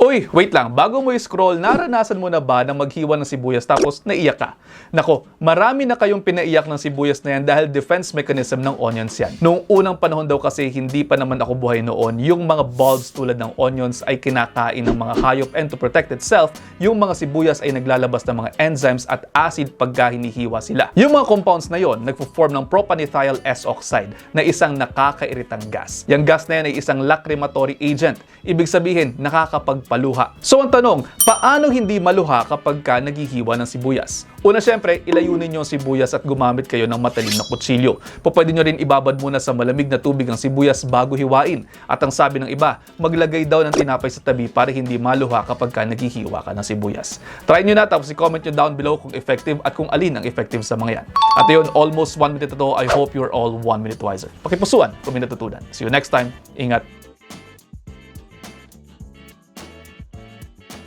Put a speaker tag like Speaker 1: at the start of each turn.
Speaker 1: Uy, wait lang. Bago mo i-scroll, naranasan mo na ba na maghiwa ng sibuyas tapos naiyak ka? Nako, marami na kayong pinaiyak ng sibuyas na yan dahil defense mechanism ng onions yan. Noong unang panahon daw kasi hindi pa naman ako buhay noon, yung mga bulbs tulad ng onions ay kinakain ng mga hayop, and to protect itself, yung mga sibuyas ay naglalabas ng mga enzymes at acid pagka hinihiwa sila. Yung mga compounds na yon nagpo-form ng propanethyl S-oxide na isang nakakairitang gas. Yung gas na yan ay isang lacrimatory agent. Ibig sabihin, nakakapagpaluha. So ang tanong, paano hindi maluha kapag ka naghihiwa ng sibuyas? Una syempre, ilayunin nyo ang sibuyas at gumamit kayo ng matalim na kutsilyo. Pwede nyo rin ibabad muna sa malamig na tubig ang sibuyas bago hiwain. At ang sabi ng iba, maglagay daw ng tinapay sa tabi para hindi maluha kapag ka naghihiwa ka ng sibuyas. Try nyo na, tapos i-comment nyo down below kung effective at kung alin ang effective sa mga yan. At yun, almost 1 minute na to. I hope you're all 1 minute wiser. Pakipusuan kung may natutunan. See you next time. Ingat.